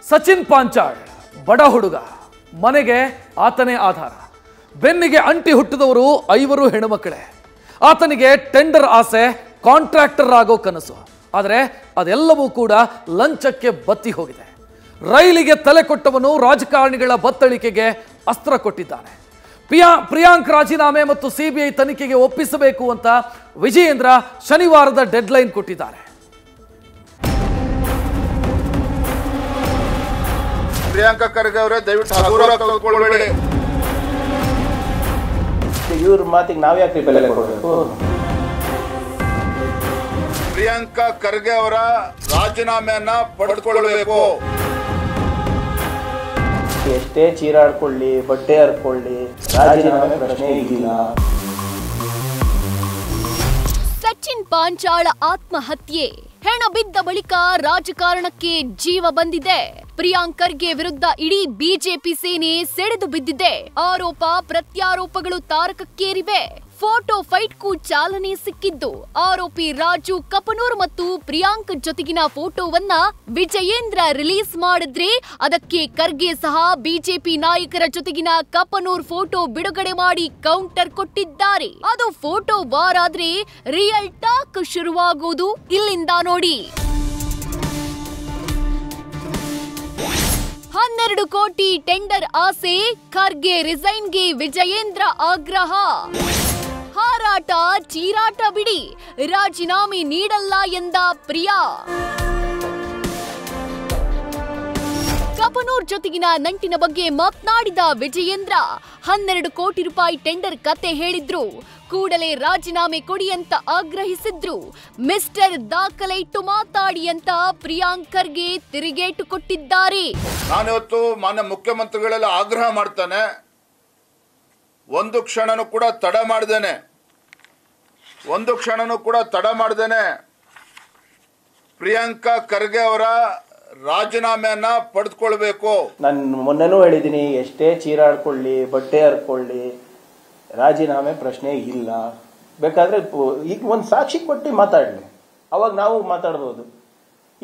ಸಚಿನ್ ಪಾಂಚಾಳ್ ಬಡ ಹುಡುಗ, ಮನೆಗೆ ಆತನೇ ಆಧಾರ. ಬೆನ್ನಿಗೆ ಅಂಟಿ ಹುಟ್ಟಿದವರು 5 ಹೆಣ್ಣುಮಕ್ಕಳೇ. ಆತನಿಗೆ ಟೆಂಡರ್ ಆಸೆ, ಕಾಂಟ್ರಾಕ್ಟರ್ ಆಗೋ ಕನಸು. ಆದರೆ ಅದೆಲ್ಲವೂ ಕೂಡ ಲಂಚಕ್ಕೆ ಬತ್ತಿ ಹೋಗಿದೆ. ರೈಲಿಗೆ ತಲೆ ಕೊಟ್ಟವನು ರಾಜಕಾರಣಿಗಳ ಬತ್ತಳಿಕೆಗೆ ಅಸ್ತ್ರ ಕೊಟ್ಟಿದ್ದಾನೆ. ಪ್ರಿಯಾಂಕ್ ರಾಜೀನಾಮೆ ಮತ್ತು ಸಿಬಿಐ ತನಿಖೆಗೆ ಒಪ್ಪಿಸಬೇಕು ಅಂತ ವಿಜಯೇಂದ್ರ ಶನಿವಾರದ ಡೆಡ್ಲೈನ್ ಕೊಟ್ಟಿದ್ದಾರೆ. ಪ್ರಿಯಾಂಕಾ ಖರ್ಗೆ ಅವರೇ ದಯವಿಟ್ಟು ಹಗುರ ಕಲ್ತ್ಕೊಳ್ಳಬೇಡಿ. ಇವ್ರ ಮಾತಿಗೆ ನಾವ್ ಯಾಕೆ ಬೆಲೆ ಕೊಡಬೇಕು? ಪ್ರಿಯಾಂಕಾ ಖರ್ಗೆ ಅವರ ರಾಜೀನಾಮೆಯನ್ನ ಪಡೆದುಕೊಳ್ಳಬೇಕು. ಎಷ್ಟೇ ಚೀರಾಡ್ಕೊಳ್ಳಿ, ಬಟ್ಟೆ ಹರ್ಕೊಳ್ಳಿ, ರಾಜೀನಾಮೆ ಪ್ರಶ್ನೆ ಇಲ್ಲ. ಸಚಿನ್ ಪಾಂಚಾಳ ಆತ್ಮಹತ್ಯೆ, ಹೆಣ ಬಿದ್ದ ಬಳಿಕ ರಾಜಕಾರಣಕ್ಕೆ ಜೀವ ಬಂದಿದೆ. ಪ್ರಿಯಾಂಕ್ ಖರ್ಗೆ ವಿರುದ್ಧ ಇಡೀ ಬಿಜೆಪಿ ಸೇನೆ ಸೆಳೆದು ಬಿದ್ದಿದೆ. ಆರೋಪ ಪ್ರತ್ಯಾರೋಪಗಳು ತಾರಕಕ್ಕೇರಿವೆ. ಫೋಟೋ ಫೈಟ್ಗೂ ಚಾಲನೆ ಸಿಕ್ಕಿದ್ದು ಆರೋಪಿ ರಾಜು ಕಪನೂರ್ ಮತ್ತು ಪ್ರಿಯಾಂಕ್ ಜೊತೆಗಿನ ಫೋಟೋವನ್ನ ವಿಜಯೇಂದ್ರ ರಿಲೀಸ್ ಮಾಡಿದ್ರೆ ಅದಕ್ಕೆ ಖರ್ಗೆ ಸಹ ಬಿಜೆಪಿ ನಾಯಕರ ಜೊತೆಗಿನ ಕಪನೂರ್ ಫೋಟೋ ಬಿಡುಗಡೆ ಮಾಡಿ ಕೌಂಟರ್ ಕೊಟ್ಟಿದ್ದಾರೆ. ಅದು ಫೋಟೋ ವಾರ್ ಆದ್ರೆ ರಿಯಲ್ ಟಾಕ್ ಶುರುವಾಗುವುದು ಇಲ್ಲಿಂದ ನೋಡಿ. 12 ಕೋಟಿ ಟೆಂಡರ್ ಆಸೆ, ಖರ್ಗೆ ರಿಸೈನ್ಗೆ ವಿಜಯೇಂದ್ರ ಆಗ್ರಹ. ಹಾರಾಟ ಚೀರಾಟ ಬಿಡಿ, ರಾಜೀನಾಮೆ ನೀಡಲ್ಲ ಎಂದ ಪ್ರಿಯಾ. ಕಪನೂರ್ ಜೊತೆಗಿನ ನಂಟಿನ ಬಗ್ಗೆ ಮಾತನಾಡಿದ ವಿಜಯೇಂದ್ರ 12 ಕೋಟಿ ರೂಪಾಯಿ ಟೆಂಡರ್ ಕತೆ ಹೇಳಿದ್ರು. ಕೂಡಲೇ ರಾಜೀನಾಮೆ ಕೊಡಿ ಅಂತ ಆಗ್ರಹಿಸಿದ್ರು. ಮಿಸ್ಟರ್ ದಾಖಲೆ ಇಟ್ಟು ಮಾತಾಡಿ ಅಂತ ಪ್ರಿಯಾಂಕ್ ಖರ್ಗೆ ತಿರುಗೇಟು ಕೊಟ್ಟಿದ್ದಾರೆ. ನಾನಿವತ್ತು ಮಾನ್ಯ ಮುಖ್ಯಮಂತ್ರಿಗಳೆಲ್ಲ ಆಗ್ರಹ ಮಾಡ್ತಾನೆ, ಒಂದು ಕ್ಷಣನೂ ಕೂಡ ತಡ ಮಾಡ್ದೇನೆ ಪ್ರಿಯಾಂಕಾ ಖರ್ಗೆ ಅವರ ರಾಜೀನಾಮೆಯನ್ನ ಪಡೆದುಕೊಳ್ಬೇಕು. ನಾನು ಮೊನ್ನೆನೂ ಹೇಳಿದ್ದೀನಿ, ಎಷ್ಟೇ ಚೀರಾಡ್ಕೊಳ್ಳಿ, ಬಟ್ಟೆ ಹರ್ಕೊಳ್ಳಿ, ರಾಜೀನಾಮೆ ಪ್ರಶ್ನೆ ಇಲ್ಲ. ಬೇಕಾದ್ರೆ ಈಗ ಒಂದು ಸಾಕ್ಷಿ ಕೊಟ್ಟು ಮಾತಾಡಲಿ, ಅವಾಗ ನಾವು ಮಾತಾಡ್ಬೋದು.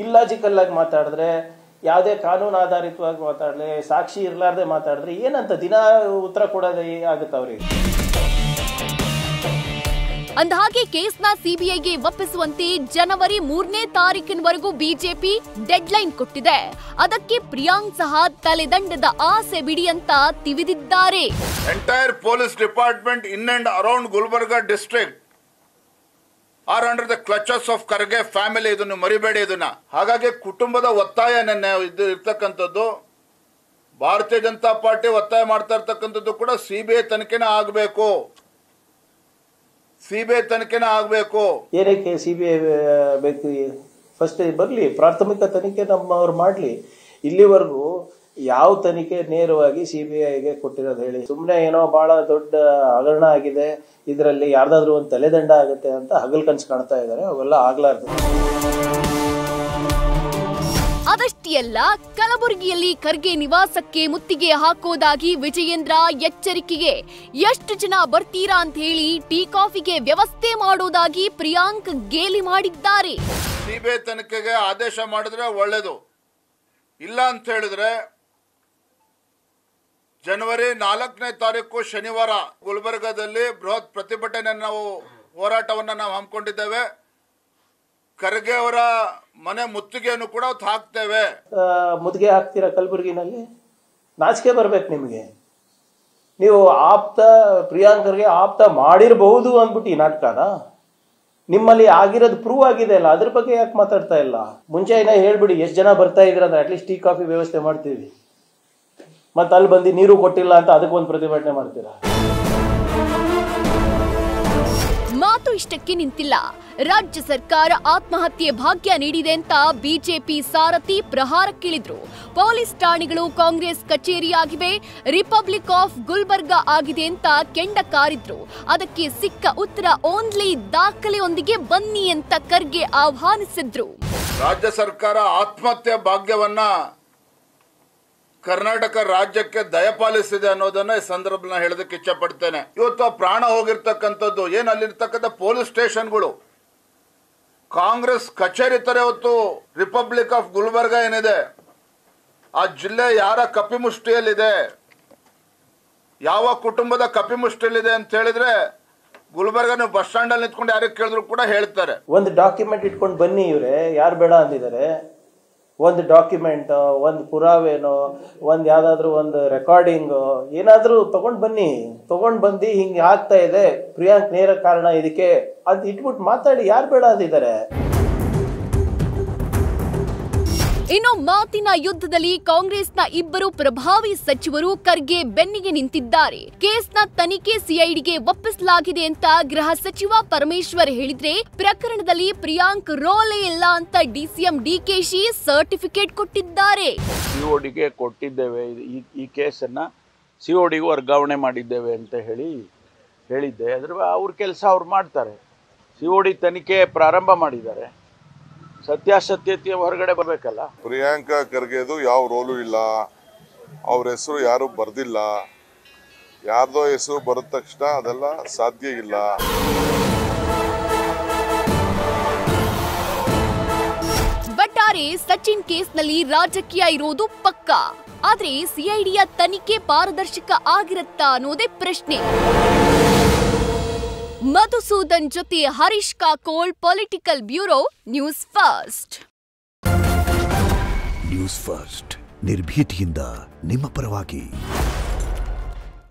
ಇಲ್ಲಾಜಿಕಲ್ ಆಗಿ ಮಾತಾಡಿದ್ರೆ, ಯಾವುದೇ ಕಾನೂನು ಆಧಾರಿತವಾಗಿ ಮಾತಾಡಲಿ, ಸಾಕ್ಷಿ ಇರಲಾರ್ದೆ ಮಾತಾಡಿದ್ರೆ ಏನಂತ ದಿನ ಉತ್ತರ ಕೊಡೋದೇ ಆಗುತ್ತೆ ಅವ್ರಿಗೆ. ಅಂದಹಾಗೆ ಕೇಸ್ನ ಸಿಬಿಐಗೆ ಒಪ್ಪಿಸುವಂತೆ ಜನವರಿ 3ನೇ ತಾರೀಕಿನವರೆಗೂ ಬಿಜೆಪಿ ಡೆಡ್ಲೈನ್ ಕೊಟ್ಟಿದೆ. ಅದಕ್ಕೆ ಪ್ರಿಯಾಂಕ್ ಸಹ ತಲೆದಂಡದ ಆಸೆ ಬಿಡಿ ಅಂತ ತಿವಿದಿದ್ದಾರೆ. Entire police department in and around Gulbarga district are under the clutches of Kharge family. ಇದನ್ನು ಮರಿಬೇಡಿ. ಇದನ್ನ ಹಾಗಾಗಿ ಕುಟುಂಬದ ಒತ್ತಾಯ ಇರ್ತಕ್ಕಂಥದ್ದು, ಭಾರತೀಯ ಜನತಾ ಪಾರ್ಟಿ ಒತ್ತಾಯ ಮಾಡ್ತಾ ಇರ್ತಕ್ಕಂಥದ್ದು ಕೂಡ ಸಿಬಿಐ ತನಿಖೆನೇ ಆಗಬೇಕು. ಏನಕ್ಕೆ ಸಿಬಿಐ ಬೇಕು? ಫಸ್ಟ್ ಬರಲಿ, ಪ್ರಾಥಮಿಕ ತನಿಖೆ ನಮ್ಮವ್ರು ಮಾಡಲಿ. ಇಲ್ಲಿವರೆಗೂ ಯಾವ ತನಿಖೆ ನೇರವಾಗಿ ಸಿಬಿಐಗೆ ಕೊಟ್ಟಿರೋದು ಹೇಳಿ? ಸುಮ್ಮನೆ ಏನೋ ಬಹಳ ದೊಡ್ಡ ಹಗರಣ ಆಗಿದೆ, ಇದರಲ್ಲಿ ಯಾರ್ದಾದ್ರೂ ಒಂದು ತಲೆದಂಡ ಆಗುತ್ತೆ ಅಂತ ಹಗಲ್ ಕನ್ಸು ಕಾಣ್ತಾ ಇದ್ದಾರೆ. ಅವೆಲ್ಲ ಆಗ್ಲಾರ್ದು. ಅದಷ್ಟೇ ಅಲ್ಲ, ಕಲಬುರಗಿಯಲ್ಲಿ ಖರ್ಗೆ ನಿವಾಸಕ್ಕೆ ಮುತ್ತಿಗೆ ಹಾಕೋದಾಗಿ ವಿಜಯೇಂದ್ರ ಎಚ್ಚರಿಕೆಗೆ. ಎಷ್ಟು ಜನ ಬರ್ತೀರಾ ಅಂತ ಹೇಳಿ ಟೀ ಕಾಫಿಗೆ ವ್ಯವಸ್ಥೆ ಮಾಡೋದಾಗಿ ಪ್ರಿಯಾಂಕ್ ಗೇಲಿ ಮಾಡಿದ್ದಾರೆ. ಸಿಬಿಐ ತನಿಖೆಗೆ ಆದೇಶ ಮಾಡಿದ್ರೆ ಒಳ್ಳೇದು, ಇಲ್ಲ ಅಂತ ಹೇಳಿದ್ರೆ ಜನವರಿ 4ನೇ ತಾರೀಕು ಶನಿವಾರ ಗುಲ್ಬರ್ಗಾದಲ್ಲಿ ಬೃಹತ್ ಪ್ರತಿಭಟನೆ ಹೋರಾಟವನ್ನ ನಾವು ಹಮ್ಮಿಕೊಂಡಿದ್ದೇವೆ. ಖರ್ಗೆ ಅವರ ಮನೆ ಮುತ್ತಿಗೆಯನ್ನು ಕೂಡ ಹಾಕ್ತೇವೆ. ಮುತ್ತಿಗೆ ಹಾಕ್ತೀರಾ ಕಲಬುರಗಿನಲ್ಲಿ? ನಾಚಿಕೆ ಬರ್ಬೇಕು ನಿಮಗೆ. ನೀವು ಪ್ರಿಯಾಂಕ್ ಖರ್ಗೆ ಆಪ್ತ ಮಾಡಿರಬಹುದು ಅಂದ್ಬಿಟ್ಟು ಈ ನಾಟಕನ ನಿಮ್ಮಲ್ಲಿ ಆಗಿರೋದು ಪ್ರೂವ್ ಆಗಿದೆ ಅಲ್ಲ, ಅದ್ರ ಬಗ್ಗೆ ಯಾಕೆ ಮಾತಾಡ್ತಾ ಇಲ್ಲ? ಮುಂಚೆ ಹೇಳ್ಬಿಡಿ, ಎಷ್ಟು ಜನ ಬರ್ತಾ ಇದ್ರ ಅಂದ್ರೆ ಅಟ್ಲೀಸ್ಟ್ ಟೀ ಕಾಫಿ ವ್ಯವಸ್ಥೆ ಮಾಡ್ತೀವಿ. ಮತ್ತೆ ಅಲ್ಲಿ ಬಂದು ನೀರು ಕೊಟ್ಟಿಲ್ಲ ಅಂತ ಅದಕ್ಕೊಂದು ಪ್ರತಿಭಟನೆ ಮಾಡ್ತೀರಾ? ಮಾತು ಇಷ್ಟಕ್ಕೆ ನಿಂತಿಲ್ಲ. ರಾಜ್ಯ ಸರ್ಕಾರ ಆತ್ಮಹತ್ಯೆ ಭಾಗ್ಯ ನೀಡಿದೆ ಅಂತ ಬಿಜೆಪಿ ಸಾರಥಿ ಪ್ರಹಾರಕ್ಕಿಳಿದ್ರು. ಪೊಲೀಸ್ ಠಾಣೆಗಳು ಕಾಂಗ್ರೆಸ್ ಕಚೇರಿಯಾಗಿವೆ, ರಿಪಬ್ಲಿಕ್ ಆಫ್ ಗುಲ್ಬರ್ಗಾ ಆಗಿದೆ ಅಂತ ಕೆಂಡ ಕಾರಿದ್ರು. ಅದಕ್ಕೆ ಸಿಕ್ಕ ಉತ್ತರ ಓನ್ಲಿ ದಾಖಲೆಯೊಂದಿಗೆ ಬನ್ನಿ ಅಂತ ಖರ್ಗೆ ಆಹ್ವಾನಿಸಿದ್ರು. ರಾಜ್ಯ ಸರ್ಕಾರ ಆತ್ಮಹತ್ಯೆ ಭಾಗ್ಯವನ್ನ ಕರ್ನಾಟಕ ರಾಜ್ಯಕ್ಕೆ ದಯಪಾಲಿಸಿದೆ ಅನ್ನೋದನ್ನ ಈ ಸಂದರ್ಭದಲ್ಲಿ ಹೇಳೋದಕ್ಕೆ ಇಚ್ಛೆ ಪಡ್ತೇನೆ. ಇವತ್ತು ಪ್ರಾಣ ಹೋಗಿರ್ತಕ್ಕಂಥದ್ದು ಅಲ್ಲಿರ್ತಕ್ಕಂಥ ಪೊಲೀಸ್ ಸ್ಟೇಷನ್ಗಳು, ಕಾಂಗ್ರೆಸ್ ಕಚೇರಿ ತರ ಇವತ್ತು ರಿಪಬ್ಲಿಕ್ ಆಫ್ ಗುಲ್ಬರ್ಗಾ ಏನಿದೆ ಆ ಜಿಲ್ಲೆ ಯಾರ ಕಪಿಮುಷ್ಟಿಯಲ್ಲಿದೆ, ಯಾವ ಕುಟುಂಬದ ಕಪಿಮುಷ್ಟಿಯಲ್ಲಿದೆ ಅಂತ ಹೇಳಿದ್ರೆ ಗುಲ್ಬರ್ಗ ನೀವು ಬಸ್ ಸ್ಟ್ಯಾಂಡ್ ಅಲ್ಲಿ ನಿಂತ್ಕೊಂಡು ಯಾರಿಗೆ ಕೇಳಿದ್ರು ಕೂಡ ಹೇಳ್ತಾರೆ. ಒಂದು ಡಾಕ್ಯುಮೆಂಟ್ ಇಟ್ಕೊಂಡು ಬನ್ನಿ, ಇವ್ರೆ ಯಾರು ಬೇಡ ಅಂದಿದ್ದಾರೆ. ಒಂದು ಡಾಕ್ಯುಮೆಂಟ್, ಒಂದು ಪುರಾವೆನೋ, ಒಂದು ಯಾವ್ದಾದ್ರು ಒಂದು ರೆಕಾರ್ಡಿಂಗ್ ಏನಾದ್ರೂ ತಗೊಂಡ್ ಬನ್ನಿ. ತಗೊಂಡ್ ಬಂದು ಹಿಂಗೆ ಆಗ್ತಾ ಇದೆ, ಪ್ರಿಯಾಂಕ್ ನೇರ ಕಾರಣ ಇದಕ್ಕೆ ಅದು ಇಟ್ಬಿಟ್ಟು ಮಾತಾಡಿ. ಯಾರು ಬೇಡ ಅಂದಿದ್ದಾರೆ. ಇನ್ನು ಮಾತಿನ ಯುದ್ಧದಲ್ಲಿ ಕಾಂಗ್ರೆಸ್ನ ಇಬ್ಬರು ಪ್ರಭಾವಿ ಸಚಿವರು ಖರ್ಗೆ ಬೆನ್ನಿಗೆ ನಿಂತಿದ್ದಾರೆ. ಕೇಸ್ನ ತನಿಖೆ ಸಿಐಡಿಗೆ ಒಪ್ಪಿಸಲಾಗಿದೆ ಅಂತ ಗೃಹ ಸಚಿವ ಪರಮೇಶ್ವರ್ ಹೇಳಿದ್ರೆ, ಪ್ರಕರಣದಲ್ಲಿ ಪ್ರಿಯಾಂಕ್ ರೋಲೇ ಇಲ್ಲ ಅಂತ ಡಿಸಿಎಂ ಡಿಕೆಶಿ ಸರ್ಟಿಫಿಕೇಟ್ ಕೊಟ್ಟಿದ್ದಾರೆ. ಸಿಒಡಿಗೆ ಕೊಟ್ಟಿದ್ದೇವೆ, ಈ ಕೇಸನ್ನ ಸಿಒಡಿಗೆ ವರ್ಗಾವಣೆ ಮಾಡಿದ್ದೇವೆ ಅಂತ ಹೇಳಿದ್ದೆ. ಅದ್ರ ಅವ್ರ ಕೆಲಸ ಅವ್ರು ಮಾಡ್ತಾರೆ. ಸಿಒಡಿ ತನಿಖೆ ಪ್ರಾರಂಭ ಮಾಡಿದ್ದಾರೆ. ಸತ್ಯಾಸತ್ಯತೆ ಹೊರಗಡೆ ಬರಬೇಕಲ್ಲ. ಪ್ರಿಯಾಂಕಾ ಖರ್ಗೆದು ಯಾವ ರೋಲು ಇಲ್ಲ, ಅವ್ರ ಹೆಸರು ಯಾರು ಬರ್ದಿಲ್ಲ. ಯಾರ್ದೋ ಹೆಸರು ಬರದ ತಕ್ಷಣ ಅದೆಲ್ಲ ಸಾಧ್ಯ ಇಲ್ಲ. ಒಟ್ಟಾರೆ ಸಚಿನ್ ಕೇಸ್ನಲ್ಲಿ ರಾಜಕೀಯ ಇರೋದು ಪಕ್ಕಾ. ಆದ್ರೆ ಸಿಐಡಿಯ ತನಿಖೆ ಪಾರದರ್ಶಕ ಆಗಿರುತ್ತಾ ಅನ್ನೋದೇ ಪ್ರಶ್ನೆ. ಮಧುಸೂದನ್ ಜೊತೆ Harish Kakol, political bureau, news first. News first ನಿರ್ಭೀತಿಯಿಂದ ನಿಮ್ಮ ಪರವಾಗಿ.